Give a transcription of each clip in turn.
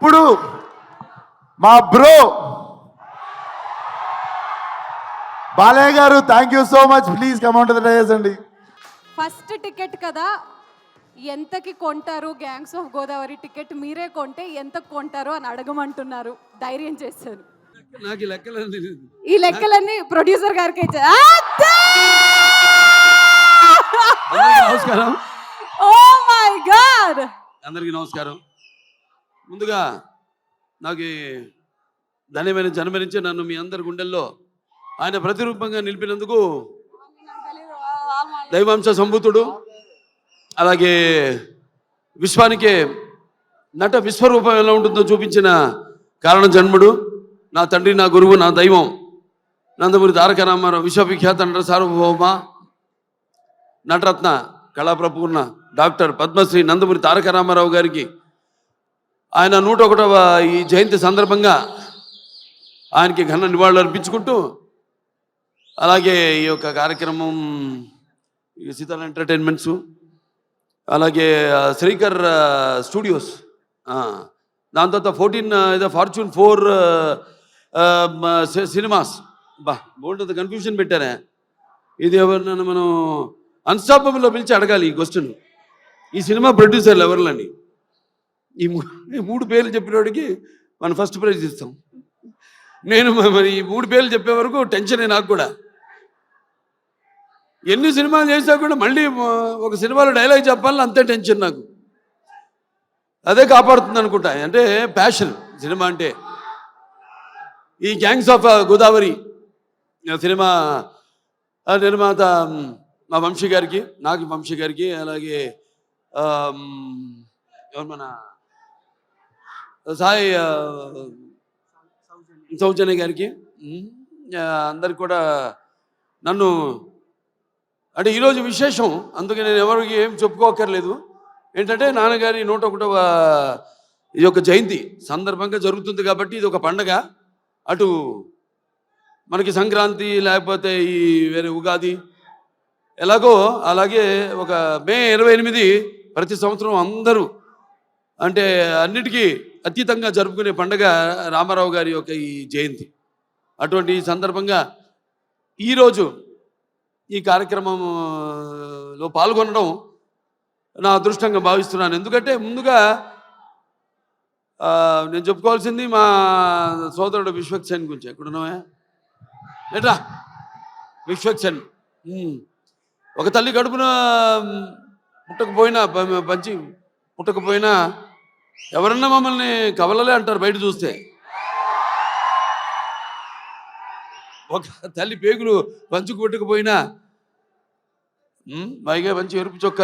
ఇప్పుడు మా బ్రో బాలయ్య గారు, thank you so much. Please come on to the dais అండి. ఫస్ట్ టికెట్ కదా, ఎంతకి కొంటారు? గ్యాంగ్స్ ఆఫ్ గోదావరి టికెట్ మీరే కొంటే ఎంత కొంటారు అని అడగమంటున్నారు. ధైర్యం చేశారు. నాకు ఈ లెక్కలన్నీ ప్రొడ్యూసర్ గారికి నమస్కారం. ఓ మై గాడ్, అందరికీ నమస్కారం. ముందుగా నాకు ధన్యమైన జన్మనించి నన్ను మీ అందరి గుండెల్లో ఆయన ప్రతిరూపంగా నిలిపినందుకు దైవాంశ సంభూతుడు, అలాగే విశ్వానికే నట విశ్వరూపం ఎలా ఉంటుందో చూపించిన కారణ జన్ముడు, నా తండ్రి, నా గురువు, నా దైవం నందమూరి తారక రామారావు, విశ్వవిఖ్యాత నట సార్వభౌమ నటరత్న కళాప్రపూర్ణ డాక్టర్ పద్మశ్రీ నందమూరి తారక రామారావు గారికి ఆయన 101వ ఈ జయంతి సందర్భంగా ఆయనకి ఘన నివాళులు అర్పించుకుంటూ, అలాగే ఈ యొక్క కార్యక్రమం ఈ సీతాల ఎంటర్టైన్మెంట్స్, అలాగే శ్రీకర్ స్టూడియోస్, దాని తర్వాత 14 ఫార్చ్యూన్ 4 సినిమాస్, బోల్డ్ కన్ఫ్యూజన్ పెట్టారా? ఇది ఎవరినైనా మనం అన్స్టాపబుల్లో పిలిచి అడగాలి ఈ క్వశ్చన్. ఈ సినిమా ప్రొడ్యూసర్లు ఎవరిని? ఈ 3 పేర్లు చెప్పినోడికి మనం ఫస్ట్ ప్రైజ్ ఇస్తాం. నేను మరి ఈ 3 పేర్లు చెప్పే వరకు టెన్షనే నాకు కూడా. ఎన్ని సినిమాలు చేసినా కూడా మళ్ళీ ఒక సినిమాలో డైలాగ్ చెప్పాలని అంతే టెన్షన్ నాకు. అదే కాపాడుతుంది అనుకుంటా. అంటే ప్యాషన్ సినిమా అంటే. ఈ గ్యాంగ్స్ ఆఫ్ గోదావరి సినిమా నిర్మాత మా వంశీ గారికి, నాకు వంశీ గారికి, అలాగే ఎవరు మన సాయి సౌజన్య గారికి, అందరికి కూడా నన్ను అంటే ఈరోజు విశేషం. అందుకే నేను ఎవరికి ఏం చెప్పుకోకర్లేదు. ఏంటంటే నాన్నగారి 101వ ఈ యొక్క జయంతి సందర్భంగా జరుగుతుంది కాబట్టి ఇది ఒక పండగ. అటు మనకి సంక్రాంతి, లేకపోతే ఈ వేరే ఉగాది ఎలాగో అలాగే ఒక మే 28 ప్రతి సంవత్సరం అందరూ అంటే అన్నిటికీ అతీతంగా జరుపుకునే పండగ రామారావు గారి యొక్క ఈ జయంతి. అటువంటి సందర్భంగా ఈరోజు ఈ కార్యక్రమంలో పాల్గొనడం నా అదృష్టంగా భావిస్తున్నాను. ఎందుకంటే ముందుగా నేను చెప్పుకోవాల్సింది మా సోదరుడు విశ్వక్సేన్ గురించి. ఎక్కడున్నావా? ఎట్రా విశ్వక్సేన్, ఒక తల్లి కడుపున పుట్టకపోయినా ఎవరన్నా మమ్మల్ని కవలలే అంటారు బయట చూస్తే. ఒక తల్లి పేగులు పంచుకు పుట్టకపోయినా పైగా మంచి ఎరుపు చొక్క,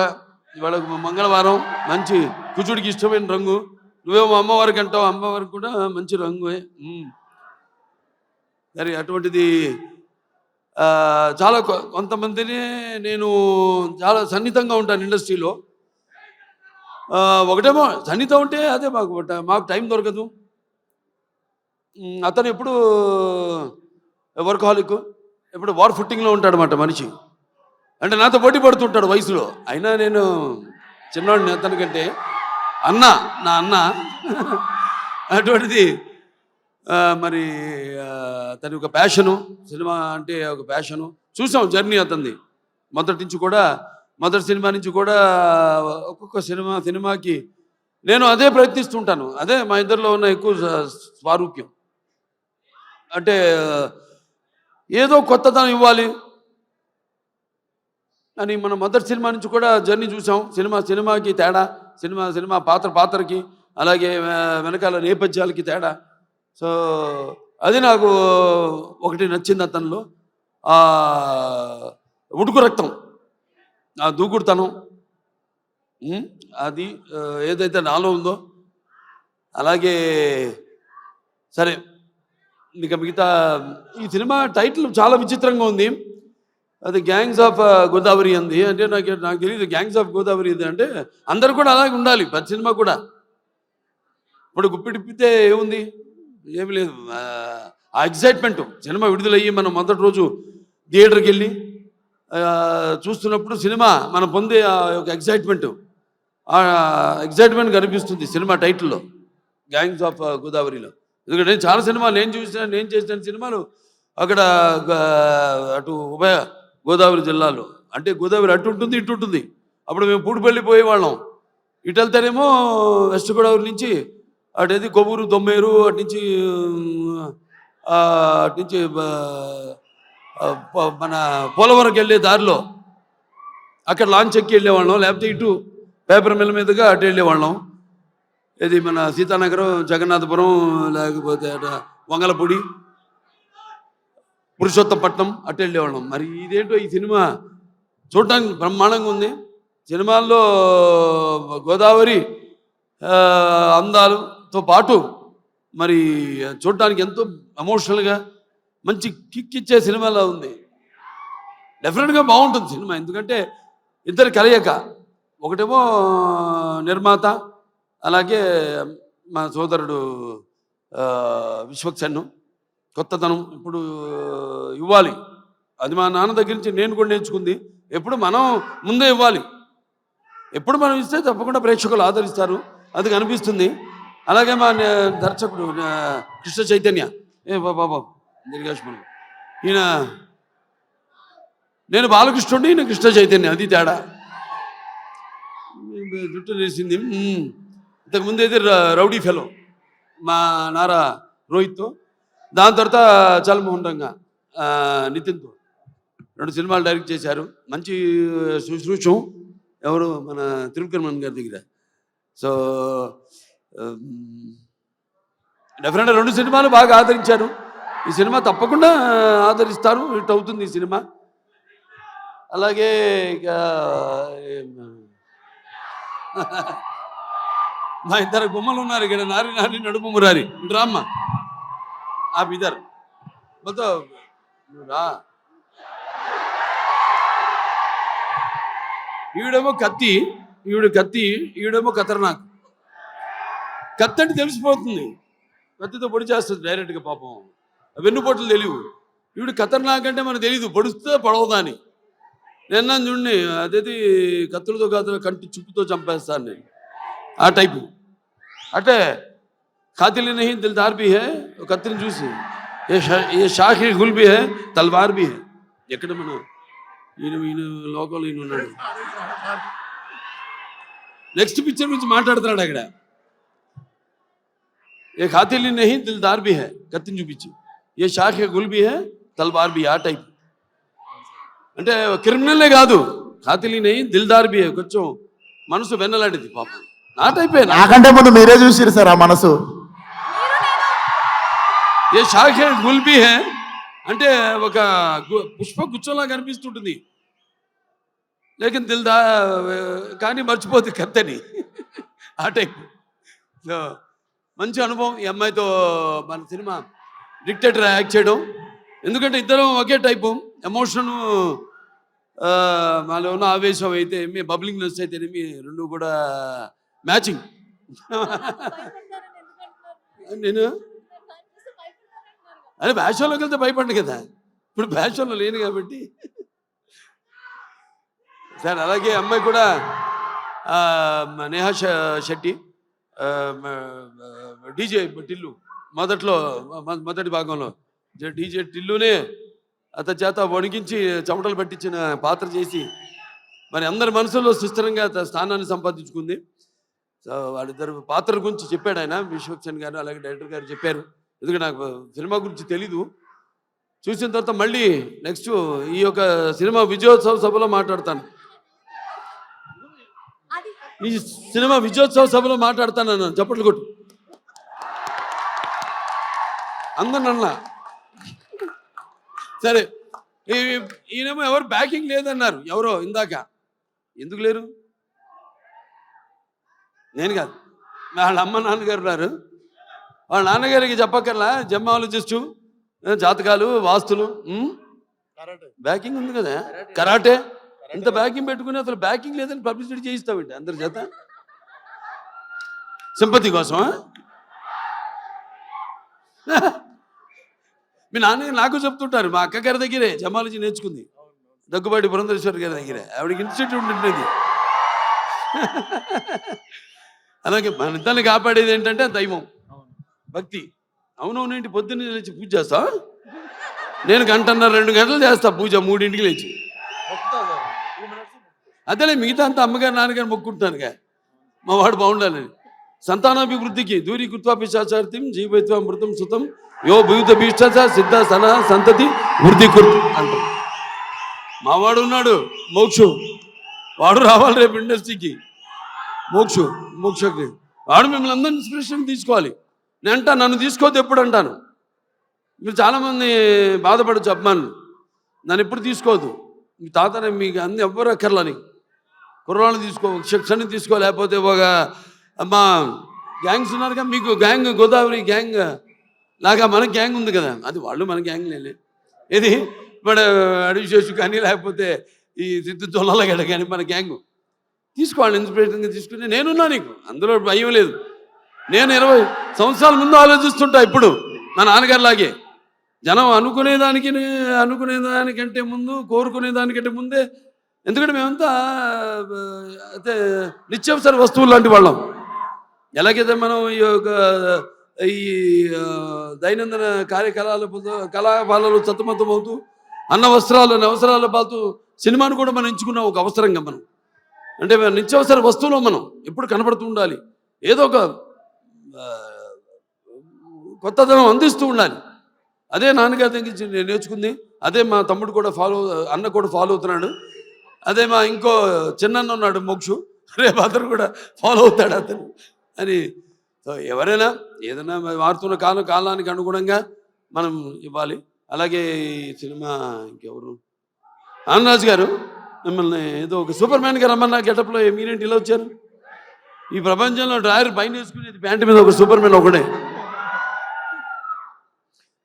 ఇవాళ మంగళవారం, మంచి కుజుడికి ఇష్టమైన రంగు. నువ్వేమో అమ్మవారికి అంటావు, అమ్మవారికి కూడా మంచి రంగు. సరే, అటువంటిది చాలా కొంతమందిని నేను చాలా సన్నిహితంగా ఉంటాను ఇండస్ట్రీలో. ఒకటేమో సన్నిహితం ఉంటే అదే మాకు టైం దొరకదు. అతను ఎప్పుడు వర్కహాలిక్, ఎప్పుడు వార్ ఫుట్టింగ్లో ఉంటాడనమాట మనిషి. అంటే నాతో పోటీ పడుతుంటాడు వయసులో. అయినా నేను చిన్నవాడిని అతనికంటే. నా అన్న అటువంటిది. మరి తన ఒక ప్యాషను, సినిమా అంటే ఒక ప్యాషను. చూసాం జర్నీ అతనిది. మొదటి సినిమా నుంచి కూడా ఒక్కొక్క సినిమాకి నేను అదే ప్రయత్నిస్తుంటాను. అదే మా ఇద్దరిలో ఉన్న ఎక్కువ స్వారూప్యం. అంటే ఏదో కొత్తదనం ఇవ్వాలి అని మనం మొదటి సినిమా నుంచి కూడా జర్నీ చూసాం. సినిమాకి తేడా, సినిమా పాత్రకి, అలాగే వెనకాల నేపథ్యాలకి తేడా. సో అది నాకు ఒకటి నచ్చింది అతనిలో. ఉడుకు రక్తం, ఆ దూకుడుతనం, అది ఏదైతే నాలో ఉందో. అలాగే సరే, ఇక మిగతా ఈ సినిమా టైటిల్ చాలా విచిత్రంగా ఉంది. అది గ్యాంగ్స్ ఆఫ్ గోదావరి అంది. అంటే నాకు తెలియదు గ్యాంగ్స్ ఆఫ్ గోదావరి ఇది అంటే. అందరు కూడా అలాగే ఉండాలి ప్రతి సినిమా కూడా. ఇప్పుడు గుప్పిడిప్పితే ఏముంది? ఏమి లేదు. ఆ ఎగ్జైట్మెంట్, సినిమా విడుదలయ్యి మనం మొదటి రోజు థియేటర్కి వెళ్ళి చూస్తున్నప్పుడు సినిమా మనం పొందే ఆ యొక్క ఎగ్జైట్మెంట్ కనిపిస్తుంది సినిమా టైటిల్లో. గ్యాంగ్స్ ఆఫ్ గోదావరిలో. ఎందుకంటే నేను చాలా సినిమాలు నేను చేసిన సినిమాలు అక్కడ అటు ఉభయ గోదావరి జిల్లాలో, అంటే గోదావరి అటు ఉంటుంది ఇటు ఉంటుంది. అప్పుడు మేము పూడిపల్లి పోయేవాళ్ళం. ఇటు వెళ్తేనేమో వెస్ట్ గోదావరి నుంచి అటేది కొవ్వూరు దొమ్మేరు అటు నుంచి మన పోలవరంకి వెళ్ళే దారిలో అక్కడ లాంచ్ ఎక్కి వెళ్ళేవాళ్ళం, లేకపోతే ఇటు పేపర్ మిల్ మీదుగా అటు వెళ్ళేవాళ్ళం. ఇది మన సీతానగరం, జగన్నాథపురం, లేకపోతే అటు వంగలపూడి, పురుషోత్తపట్నం అటు వెళ్ళేవాళ్ళం. మరి ఇదేంటో ఈ సినిమా చూడటానికి బ్రహ్మాండంగా ఉంది. సినిమాల్లో గోదావరి అందాలతో పాటు మరి చూడటానికి ఎంతో ఎమోషనల్గా మంచి కిక్ ఇచ్చే సినిమాలా ఉంది. డెఫినెట్గా బాగుంటుంది సినిమా. ఎందుకంటే ఇద్దరు కలయిక, ఒకటేమో నిర్మాత, అలాగే మా సోదరుడు విశ్వక్సేన్. కొత్తదనం ఇప్పుడు ఇవ్వాలి, అది మా నాన్న దగ్గర నుంచి నేను కూడా నేర్చుకుంది. ఎప్పుడు మనం ముందే ఇవ్వాలి, ఎప్పుడు మనం ఇస్తే తప్పకుండా ప్రేక్షకులు ఆదరిస్తారు, అది కనిపిస్తుంది. అలాగే మా దర్శకుడు కృష్ణ చైతన్య, బాబా దీర్ఘాష్మణి, ఈయన నేను బాలకృష్ణుడి, ఈయన కృష్ణ చైతన్య, అది తేడా. జుట్టు వేసింది. ఇంతకుముందు అయితే రౌడీ ఫెలో మా నారా రోహిత్తో, దాని తర్వాత చల్మోహన్ రంగా నితిన్తో 2 సినిమాలు డైరెక్ట్ చేశారు. మంచి శుశ్రూషం ఎవరు మన త్రివిక్రమన్ గారి దగ్గర. సో డెఫినెట్గా 2 సినిమాలు బాగా ఆదరించారు. ఈ సినిమా తప్పకుండా ఆదరిస్తారు, హిట్ అవుతుంది ఈ సినిమా. అలాగే ఇక మా ఇద్దరు బొమ్మలు ఉన్నారు ఇక్కడ, నారి నారి నడుము మురారి, డ్రామా आप इधर बताओ ఈవిడేమో కత్తి, ఈవిడేమో ఖతర్నాక్. కత్తి అంటే తెలిసిపోతుంది, కత్తితో పొడి చేస్తుంది డైరెక్ట్గా. పాపం వెన్నుపోట్లు తెలియవు. ఈవిడ ఖతర్నాక్ అంటే మనకు తెలియదు, పొడిస్తే పొడవదా అని. నేను చూడండి, అదేది కత్తులతో కాదు, కంటి చుప్పుతో చంపేస్తాను నేను, ఆ టైపు. అంటే ఖాతిల్ नहीं दिलदार भी है, కత్తిని చూసి ఏ షాఖి గుల్ भी है, తల్వార్ भी है. ఎక్కడ మన ఈయన లోకంలో ఈయన ఉన్నాడు. నెక్స్ట్ పిక్చర్ గురించి మాట్లాడుతున్నాడు అక్కడ. ఏ ఖాతిల్ नहीं दिलदार भी है, కత్తిని చూపించి ఏ షాఖి గుల్ भी है, తల్వార్ भी, ఆ టైప్. అంటే క్రిమినల్లే కాదు, ఖాతిల్ नहीं दिलदार भी है, కొంచెం మనసు వెన్నలాంటిది పాపం, ఆ టైపే. నాకంటే ముందు మీరే చూసిరు సార్ ఆ మనసు. ఏ షాఖే గుల్బీ హే అంటే ఒక పుష్ప గుచ్చంలా కనిపిస్తుంటుంది, లేకిన్ దిల్దా కానీ మర్చిపోతుంది కత్తని, ఆ టైప్. సో మంచి అనుభవం ఈ అమ్మాయితో మన సినిమా డిక్టేటర్ యాక్ట్ చేయడం. ఎందుకంటే ఇద్దరం ఒకే టైపు ఎమోషను, మాలో ఉన్న ఆవేశం అయితే మీ బబ్లింగ్నెస్ అయితేనేమి, 2 కూడా మ్యాచింగ్. నేను అదే బ్యాషన్లోకి వెళ్తే భయపడ్డు కదా, ఇప్పుడు బ్యాషన్లో లేను కాబట్టి. సరే, అలాగే అమ్మాయి కూడా నేహా శెట్టి, డీజే టిల్లు, మొదటి భాగంలో డీజే టిల్లునే అతని చేత వణికించి చెమటలు పట్టించిన పాత్ర చేసి మరి అందరి మనసులో సుస్థిరంగా స్థానాన్ని సంపాదించుకుంది. సో వాళ్ళిద్దరు పాత్రల గురించి చెప్పాడు ఆయన, విశ్వక్సేన్ గారు, అలాగే డైరెక్టర్ గారు చెప్పారు. ఎందుకంటే నాకు సినిమా గురించి తెలీదు. చూసిన తర్వాత మళ్ళీ నెక్స్ట్ ఈ యొక్క సినిమా విజయోత్సవ సభలో మాట్లాడతాను. ఈ సినిమా విజయోత్సవ సభలో మాట్లాడతాను అన్నాను. చప్పట్లు కొట్టు అందరినన్నా. సరే, ఈయనేమో ఎవరు బ్యాకింగ్ లేదన్నారు, ఎవరో ఇందాక. ఎందుకు లేరు? నేను కాదు, వాళ్ళ అమ్మ నాన్నగారు ఉన్నారు. వాళ్ళ నాన్నగారికి చెప్పక్కర్లా, జెమాలజిస్టు, జాతకాలు, వాస్తులు, బ్యాకింగ్ ఉంది కదా, కరాటే. ఇంత బ్యాకింగ్ పెట్టుకుని అసలు బ్యాకింగ్ లేదని పబ్లిసిటీ చేయిస్తామండి అందరి చేత, సింపతి కోసం. మీ నాన్న నాకు చెప్తుంటారు, మా అక్క గారి దగ్గరే జమాలజీ నేర్చుకుంది, దగ్గుబాటి పురంధరేశ్వరి గారి దగ్గరే. ఆవిడకి ఇన్స్టిట్యూట్ ఉంటుంది. అలాగే మన ఇద్దరిని కాపాడేది ఏంటంటే దైవం. భక్తి. అవునవునేంటి పొద్దున్నే లేచి పూజ చేస్తా? నేను గంటన్నర 2 గంటలు చేస్తా పూజ 3ంటికి లేచి. అదేలే మిగతా అంతా అమ్మగారు నాన్నగారు మొక్కుంటానుగా మా వాడు బాగుండాలని. సంతానాభివృద్ధికి దూరీకృత్వా పిశాచార్తిం జీవైత్వ మృతం సుతం యో భూత భీష్ట సిద్ధ సన సంతతి వృద్ధి కుర్తు అంటారు. మా వాడు ఉన్నాడు మోక్షు, వాడు రావాలి రేపు ఇండస్ట్రీకి. మోక్షకి వాడు మిమ్మల్ని అందరినీ ఇన్స్పిరేషన్ తీసుకోవాలి. నేను అంటా నన్ను తీసుకోవద్దు ఎప్పుడు అంటాను. మీరు చాలామంది బాధపడచ్చు అభిమానులు, నన్ను ఎప్పుడు తీసుకోవద్దు. మీ తాతనే మీకు అన్ని ఎవ్వరు అక్కర్లా, నీకు కుర్రాళ్ళని తీసుకో, శిక్షణ తీసుకో, లేకపోతే ఒక మా గ్యాంగ్స్ ఉన్నారుగా మీకు, గ్యాంగ్ గోదావరి గ్యాంగ్ లాగా మన గ్యాంగ్ ఉంది కదా, అది వాళ్ళు మన గ్యాంగ్ లేలే. ఇది మన అడివిశేషు కానీ లేకపోతే ఈ సిద్ధు తొల్లగడ కానీ మన గ్యాంగ్ తీసుకోవాలి. ఇన్స్పిరేషన్గా తీసుకుని నేనున్నా, నీకు అందులో భయం లేదు. నేను 20 సంవత్సరాల ముందు ఆలోచిస్తుంటా ఇప్పుడు మా నాన్నగారిలాగే. జనం అనుకునేదానికంటే ముందు, కోరుకునేదానికంటే ముందే. ఎందుకంటే మేమంతా అయితే నిత్యావసర వస్తువులు లాంటి వాళ్ళం. ఎలాగైతే మనం ఈ దైనందిన కళాపాలలో సతమతమవుతూ అన్న వస్త్రాలు అవసరాల పాటు సినిమాను కూడా మనం ఎంచుకున్న ఒక అవసరంగా మనం, అంటే నిత్యావసర వస్తువులో మనం ఎప్పుడు కనపడుతూ ఉండాలి, ఏదో ఒక కొత్తదనం అందిస్తూ ఉండాలి. అదే నాన్నగారి దగ్గర నేను నేర్చుకుంది. అదే మా తమ్ముడు కూడా అన్న కూడా ఫాలో అవుతున్నాడు. అదే మా ఇంకో చిన్న ఉన్నాడు మోక్షు, రేపు అతను కూడా ఫాలో అవుతాడు అతను అని. సో ఎవరైనా ఏదైనా మారుతున్న కాలానికి అనుగుణంగా మనం ఇవ్వాలి. అలాగే ఈ సినిమా ఇంకెవరు, ఆనందరాజు గారు మిమ్మల్ని ఏదో ఒక సూపర్ మ్యాన్గా రమ్మన్నా గెటప్లో మీరేంటి ఇలా వచ్చారు? ఈ ప్రపంచంలో డ్రాయర్ పైన వేసుకునేది ప్యాంటు మీద ఒక సూపర్ మ్యాన్ ఒకడే.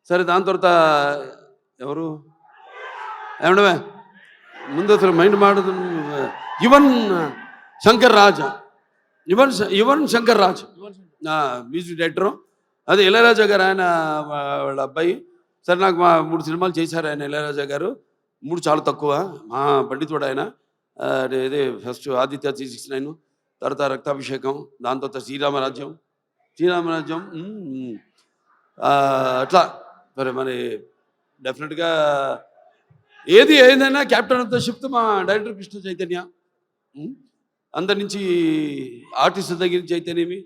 సరే, దాని తర్వాత ఎవరు ఏమండవే ముందు అసలు మైండ్ మాడదు. Yuvan Shankar Raj music director. అదే ఇళయరాజా గారు, ఆయన వాళ్ళ అబ్బాయి. సరే, నాకు 3 సినిమాలు చేశారు ఆయన, ఇళయరాజా గారు. 3 చాలా తక్కువ, మా పండితుడు ఆయన. ఇదే ఫస్ట్ ఆదిత్య 369, తర్వాత రక్తాభిషేకం, దాని తర్వాత శ్రీరామరాజ్యం. అట్లా మరి డెఫినెట్గా ఏదైనా క్యాప్టెన్ ఆఫ్ ద షిప్ మా డైరెక్టర్ కృష్ణ చైతన్య. అందరి నుంచి ఆర్టిస్ట్ దగ్గర నుంచి అయితేనేమి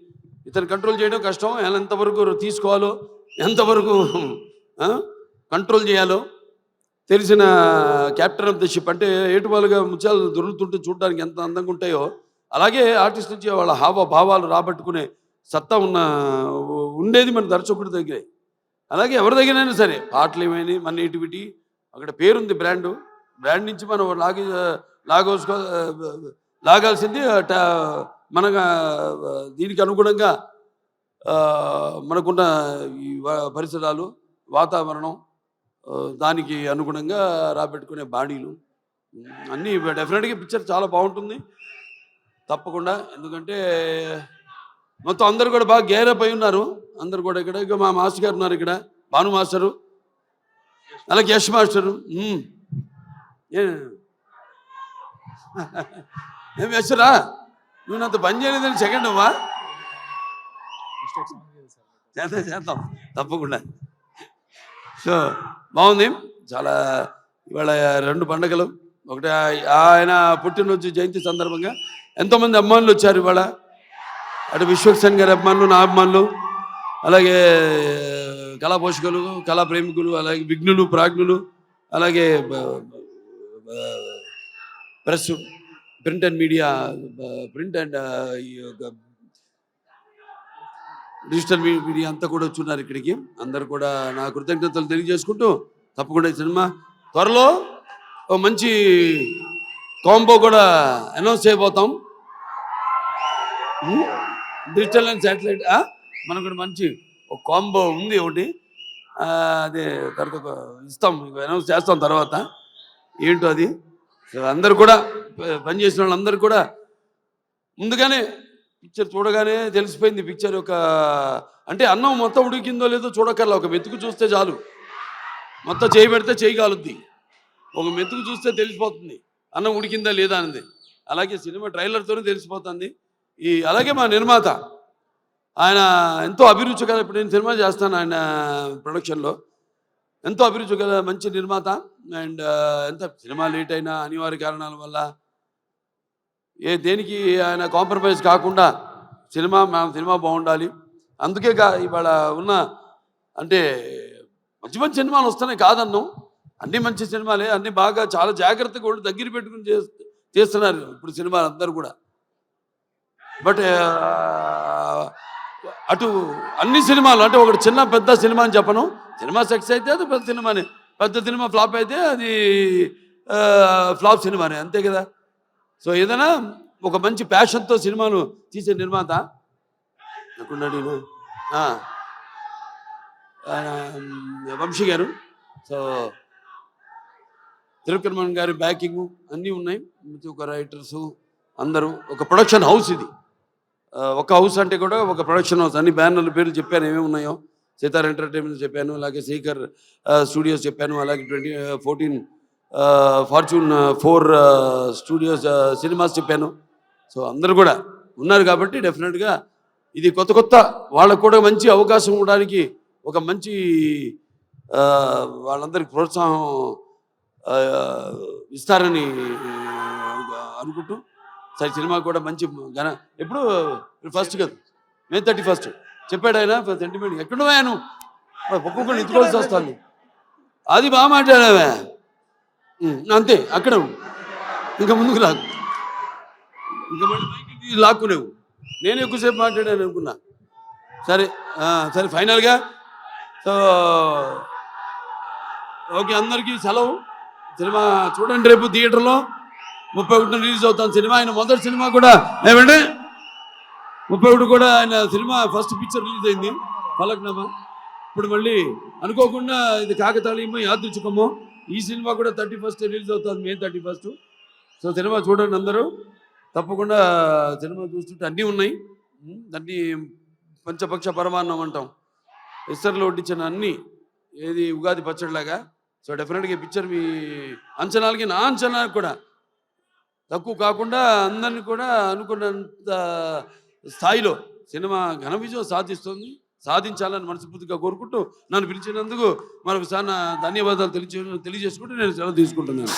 ఇతను కంట్రోల్ చేయడం కష్టం. ఎంతవరకు తీసుకోవాలో, ఎంతవరకు కంట్రోల్ చేయాలో తెలిసిన క్యాప్టెన్ ఆఫ్ ద షిప్. అంటే ఏటువాలుగా ముత్యాలు దొరుకుతుంటే చూడడానికి ఎంత అందంగా ఉంటాయో, అలాగే ఆర్టిస్ట్ నుంచి వాళ్ళ హావభావాలు రాబట్టుకునే సత్తా ఉండేది మన దర్శకుడి దగ్గరే. అలాగే ఎవరి దగ్గరైనా సరే పాటలు ఏమైనా మన నేటివిటీ, అక్కడ పేరుంది, బ్రాండ్ నుంచి మనం లాగాల్సింది మన దీనికి అనుగుణంగా మనకున్న ఈ పరిసరాలు, వాతావరణం, దానికి అనుగుణంగా రాబెట్టుకునే బాడీలు అన్నీ. డెఫినెట్గా పిక్చర్ చాలా బాగుంటుంది తప్పకుండా. ఎందుకంటే మొత్తం అందరు కూడా బాగా గేరప్ అయి ఉన్నారు. అందరు కూడా ఇక్కడ మా మాస్టర్ గారు ఉన్నారు, ఇక్కడ భాను మాస్టరు, అలాగే యశ్ మాస్టరు. ఏం యశ్రా, నువ్వు నాతో పని చేయలేదని సెకండ్ అవ్వా? చేద్దాం తప్పకుండా. సో బాగుంది చాలా. ఇవాళ 2 పండుగలు, ఒకటి ఆయన పుట్టినరోజు జయంతి సందర్భంగా ఎంతోమంది అభిమానులు వచ్చారు ఇవాళ. అటు విశ్వక్సేన్ గారి అభిమానులు, నా అభిమానులు, అలాగే కళా పోషకులు, కళా ప్రేమికులు, అలాగే విఘ్నులు, ప్రాజ్ఞులు, అలాగే press, print and media, print and digital media అంతా కూడా వచ్చున్నారు ఇక్కడికి. అందరు కూడా నా కృతజ్ఞతలు తెలియజేసుకుంటూ, తప్పకుండా ఈ సినిమా త్వరలో ఒక మంచి కాంబో కూడా అనౌన్స్ చేయబోతాం. డిజిటల్ అండ్ శాటిలైట్ మనకు కూడా మంచి ఒక కాంబో ఉంది ఒకటి. అదే తర్వాత ఇస్తాం, అనౌన్స్ చేస్తాం తర్వాత ఏంటో అది. అందరు కూడా పనిచేసిన వాళ్ళందరూ కూడా ముందుగానే పిక్చర్ చూడగానే తెలిసిపోయింది. పిక్చర్ యొక్క అంటే అన్నం మొత్తం ఉడికిందో లేదో చూడక్కర్లా, ఒక మెతుకు చూస్తే చాలు. మొత్తం చేయి పెడితే చేయి కాలుద్ది, ఒక మెతుకు చూస్తే తెలిసిపోతుంది అన్నం ఉడికిందా లేదా అనేది. అలాగే సినిమా ట్రైలర్తోనే తెలిసిపోతుంది. అలాగే మా నిర్మాత ఆయన ఎంతో అభిరుచి గల, ఇప్పుడు నేను సినిమా చేస్తాను ఆయన ప్రొడక్షన్లో, ఎంతో అభిరుచి గల మంచి నిర్మాత. అండ్ ఎంత సినిమా లేట్ అయినా అనివార్య కారణాల వల్ల దేనికి ఆయన కాంప్రమైజ్ కాకుండా సినిమా బాగుండాలి. అందుకే ఇవాళ ఉన్న అంటే మంచి మంచి సినిమాలు వస్తున్నాయి కాదన్నాం, అన్ని మంచి సినిమాలే, అన్ని బాగా చాలా జాగ్రత్తగా కూడా దగ్గర పెట్టుకుని చేస్తున్నారు ఇప్పుడు సినిమాలు అందరూ కూడా. బట్ అటు అన్ని సినిమాలు అంటే ఒకటి చిన్న పెద్ద సినిమా అని చెప్పను, సినిమా సక్సెస్ అయితే అది పెద్ద సినిమానే, పెద్ద సినిమా ఫ్లాప్ అయితే అది ఫ్లాప్ సినిమానే, అంతే కదా. సో ఏదైనా ఒక మంచి ప్యాషన్తో సినిమాలు తీసే నిర్మాత నాకున్నాడు వంశీ గారు. సో త్రివిక్రమన్ గారి బ్యాకింగ్ అన్నీ ఉన్నాయి, ఒక రైటర్సు అందరూ, ఒక ప్రొడక్షన్ హౌస్ ఇది. ఒక హౌస్ అంటే కూడా ఒక ప్రొడక్షన్ హౌస్, అన్ని బ్యానర్ల పేర్లు చెప్పాను ఏమేమి ఉన్నాయో. సితార్ ఎంటర్టైన్మెంట్ చెప్పాను, అలాగే శేఖర్ స్టూడియోస్ చెప్పాను, అలాగే 14 ఫార్చ్యూన్ 4 స్టూడియోస్ సినిమాస్ చెప్పాను. సో అందరూ కూడా ఉన్నారు కాబట్టి డెఫినెట్గా ఇది కొత్త వాళ్ళకు కూడా మంచి అవకాశం ఇవ్వడానికి ఒక మంచి వాళ్ళందరికీ ప్రోత్సాహం ఇస్తారని అనుకుంటూ, సరే సినిమా కూడా మంచి ఎప్పుడు ఫస్ట్ కదా, May 31 చెప్పాడు ఆయన సెంటిమెంట్. ఎక్కడో ఆయన ఒక్కొక్కరు ఎత్తుకోవాల్సి వస్తుంది, అది బాగా మాట్లాడావే అంతే, అక్కడ ఇంకా ముందుకు రాకు, ఇంకా మళ్ళీ లాక్కునేవు. నేను ఎక్కువసేపు మాట్లాడాను అనుకున్నా. సరే సరే ఫైనల్గా సో ఓకే, అందరికీ సెలవు. సినిమా చూడండి, రేపు థియేటర్లో 31 రిలీజ్ అవుతాను సినిమా. ఆయన మొదటి సినిమా కూడా ఏమంటే 31 కూడా ఆయన సినిమా ఫస్ట్ పిక్చర్ రిలీజ్ అయింది ఫలక్నామా. ఇప్పుడు మళ్ళీ అనుకోకుండా ఇది కాకతాళీయమో యాదృచ్ఛికమో ఈ సినిమా కూడా 31 రిలీజ్ అవుతుంది, May 31. సో సినిమా చూడండి అందరూ తప్పకుండా. సినిమా చూస్తుంటే అన్నీ ఉన్నాయి, అన్నీ పంచపక్ష పరమాన్నం అంటాం, ఇస్తర్లో వడ్డించిన అన్నీ, ఏది ఉగాది పచ్చడిలాగా. సో డెఫినెట్గా పిక్చర్ మీ అంచనాలకి నా అంచనాలకు కూడా తక్కువ కాకుండా అందరినీ కూడా అనుకున్నంత స్థాయిలో సినిమా ఘన విజయం సాధించాలని మనస్ఫూర్తిగా కోరుకుంటూ, నన్ను పిలిచినందుకు మరొకసారి నా ధన్యవాదాలు తెలియజేసుకుంటూ నేను సెలవు తీసుకుంటున్నాను.